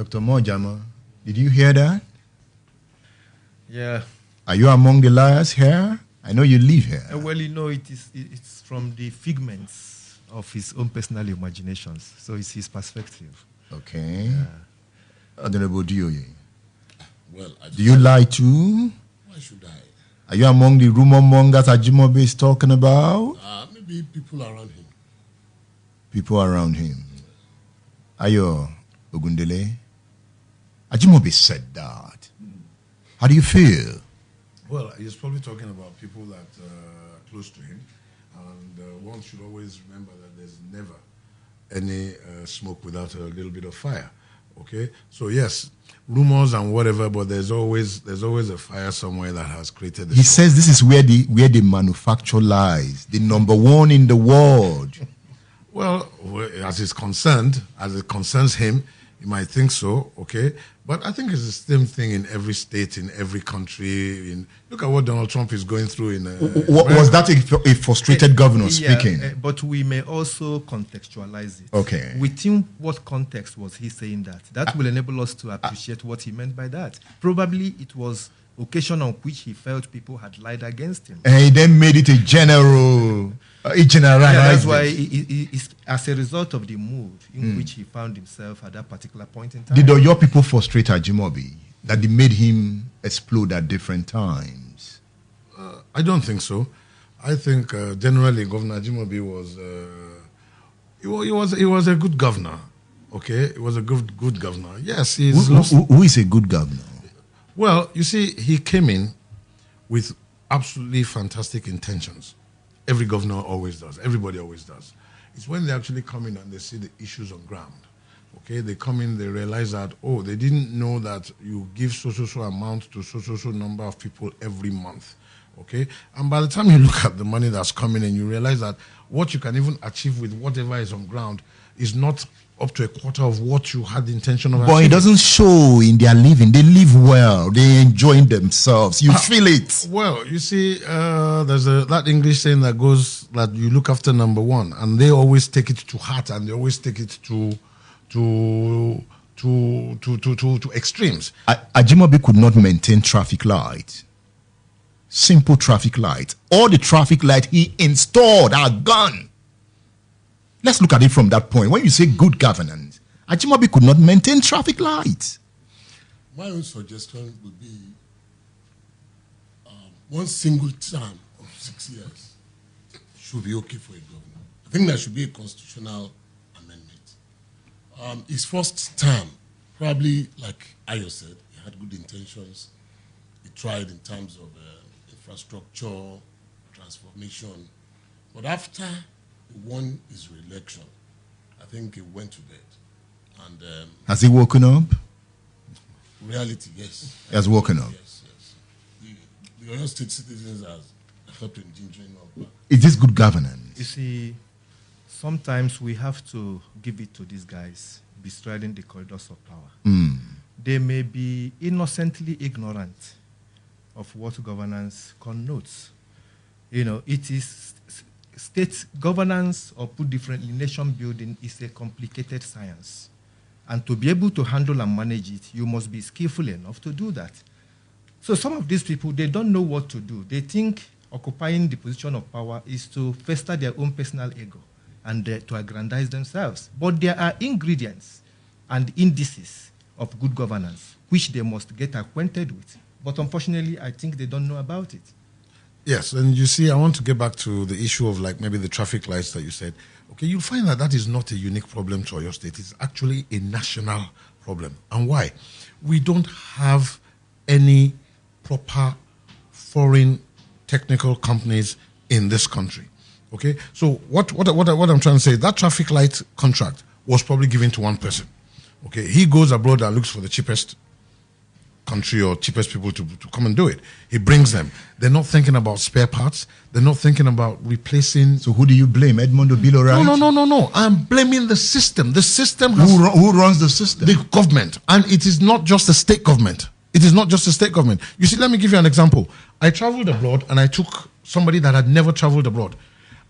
Dr. Muojama, did you hear that? Yeah. Are you among the liars here? I know you live here. Well, it's from the figments of his own personal imaginations. So it's his perspective. Okay. Honorable Oduyoye. Well, do you lie too? Why should I? Are you among the rumor mongers Ajimobi is talking about? Maybe people around him. People around him. Ayò Ogundele. Ajimobi said that. How do you feel? Well, he's probably talking about people that are close to him. And one should always remember that there's never any smoke without a little bit of fire. Okay? So, yes, rumors and whatever, but there's always a fire somewhere that has created this. He says this is where the manufacture lies, the number one in the world. Well, as it concerns him, you might think so, okay? But I think it's the same thing in every state, in every country. Look at what Donald Trump is going through in was that a frustrated governor speaking? But we may also contextualize it. Okay. Within what context was he saying that? That will enable us to appreciate what he meant by that. Probably it was occasion on which he felt people had lied against him. And he then made it a generalized. Yeah, that's why, as a result of the mood in which he found himself at that particular point in time. Did your people frustrate Ajimobi that they made him explode at different times? I don't think so. I think generally Governor Ajimobi was a good governor. Okay, he was a good governor. Yes, who is a good governor? Well, you see, he came in with absolutely fantastic intentions. Every governor always does. Everybody always does. It's when they actually come in and they see the issues on ground. Okay, they come in, they realize that, oh, they didn't know that you give so amount to so number of people every month. Okay, and by the time you look at the money that's coming in, you realize that what you can even achieve with whatever is on ground is not up to a quarter of what you had the intention of achieving. But it doesn't show in their living. They live well. They enjoy themselves. You feel it. Well, you see, there's that English saying that goes that you look after number one, and they always take it to heart, and they always take it to extremes. Ajimobi could not maintain traffic lights. Simple traffic lights. All the traffic lights he installed are gone. Let's look at it from that point. When you say good governance, Ajimobi could not maintain traffic lights. My own suggestion would be one single term of 6 years should be okay for a governor. I think there should be a constitutional amendment. His first term, probably like Ayò said, he had good intentions. He tried in terms of infrastructure, transformation. But after he won his re-election, I think he went to bed. And has he woken up? Reality, yes. He has woken up. Yes. The Oyo State citizens have helped in gingering up. Is this good governance? You see, sometimes we have to give it to these guys bestriding the corridors of power. They may be innocently ignorant of what governance connotes. You know, it is state governance, or put differently, nation building is a complicated science. And to be able to handle and manage it, you must be skillful enough to do that. So some of these people, they don't know what to do. They think occupying the position of power is to fester their own personal ego and to aggrandize themselves. But there are ingredients and indices of good governance which they must get acquainted with. But unfortunately, I think they don't know about it. Yes, and you see, I want to get back to the issue of like maybe the traffic lights that you said. Okay, you'll find that that is not a unique problem to Oyo State. It's actually a national problem. And why? We don't have any proper foreign technical companies in this country. Okay, so what I'm trying to say, that traffic light contract was probably given to one person. Okay, he goes abroad and looks for the cheapest country or cheapest people to come and do it. He brings them. They're not thinking about spare parts. They're not thinking about replacing. So who do you blame? Edmund, Obilo, right? No. I'm blaming the system. The system has... Who runs the system? The government. And it is not just the state government. It is not just the state government. You see, let me give you an example. I traveled abroad and I took somebody that had never traveled abroad.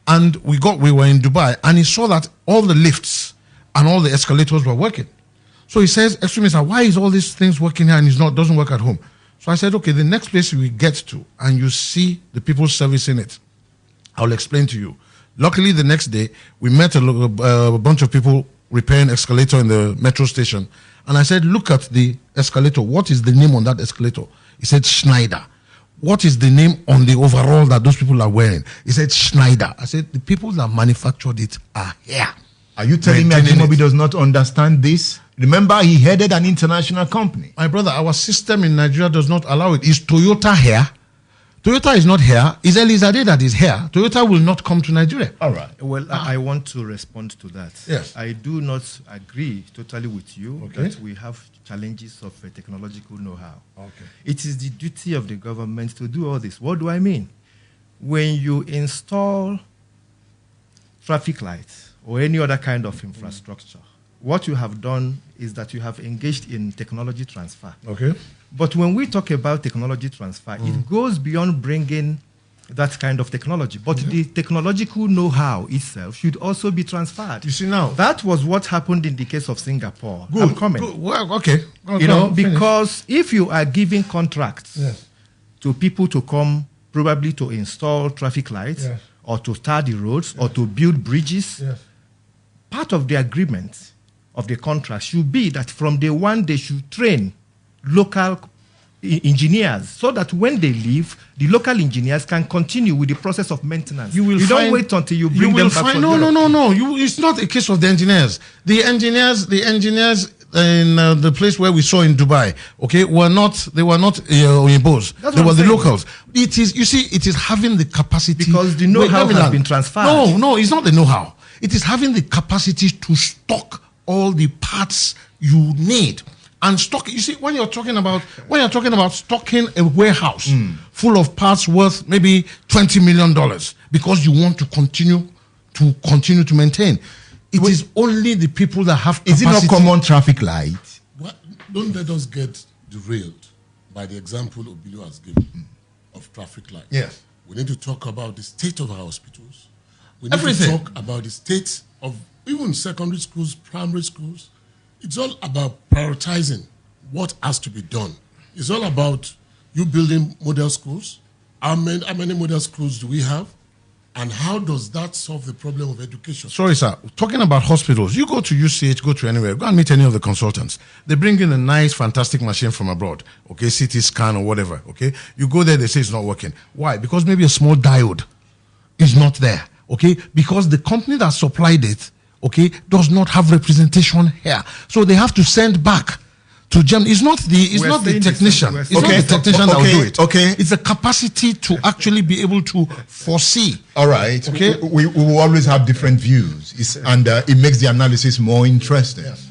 And we were in Dubai and he saw that all the lifts and all the escalators were working. So he says, excuse me, sir, why is all these things working here and doesn't work at home? So I said, okay, the next place we get to and you see the people servicing it, I'll explain to you. Luckily, the next day, we met a bunch of people repairing escalator in the metro station. And I said, look at the escalator. What is the name on that escalator? He said, Schneider. What is the name on the overall that those people are wearing? He said, Schneider. I said, the people that manufactured it are here. Are you telling me Ajimobi does not understand this? Remember, he headed an international company. My brother, our system in Nigeria does not allow it. Is Toyota here? Toyota is not here. It's Elizade that is here. Toyota will not come to Nigeria. All right. Well, I want to respond to that. Yes. I do not agree totally with you that we have challenges of technological know-how. Okay. It is the duty of the government to do all this. What do I mean? When you install traffic lights or any other kind of infrastructure, what you have done is that you have engaged in technology transfer. Okay. But when we talk about technology transfer, it goes beyond bringing that kind of technology. But the technological know-how itself should also be transferred. You see now. That was what happened in the case of Singapore. Good. I'm coming. Good. Well, okay. Because if you are giving contracts to people to come probably to install traffic lights or to tar the roads or to build bridges, part of the agreement of the contract should be that from day one they should train local engineers so that when they leave, the local engineers can continue with the process of maintenance. You don't wait until you bring them back. No. It's not a case of the engineers. The engineers in the place where we saw in Dubai, okay, were not Oyinbos. They were the locals. It is having the capacity, because the know-how has been transferred. No, it's not the know-how. It is having the capacity to stock all the parts you need. And stock, you see, when you're talking about stocking a warehouse full of parts worth maybe $20 million because you want to continue to maintain, it is only the people that have capacity. Is it not common traffic light? Well, don't let us get derailed by the example Obilo has given of traffic lights. Yes. We need to talk about the state of our hospitals. We need Everything. to talk about the state of even secondary schools, primary schools. It's all about prioritizing what has to be done. It's all about you building model schools. How many model schools do we have? And how does that solve the problem of education? Sorry, sir. Talking about hospitals, you go to UCH, go to anywhere, go and meet any of the consultants. They bring in a nice, fantastic machine from abroad, okay, CT scan or whatever, okay? You go there, they say it's not working. Why? Because maybe a small diode is not there, okay? Because the company that supplied it, okay, does not have representation here. So they have to send back to Germany. It's not the technician. It's not the technician that will do it. Okay. It's the capacity to actually be able to foresee. All right. Okay. We will always have different views, and it makes the analysis more interesting. Yes.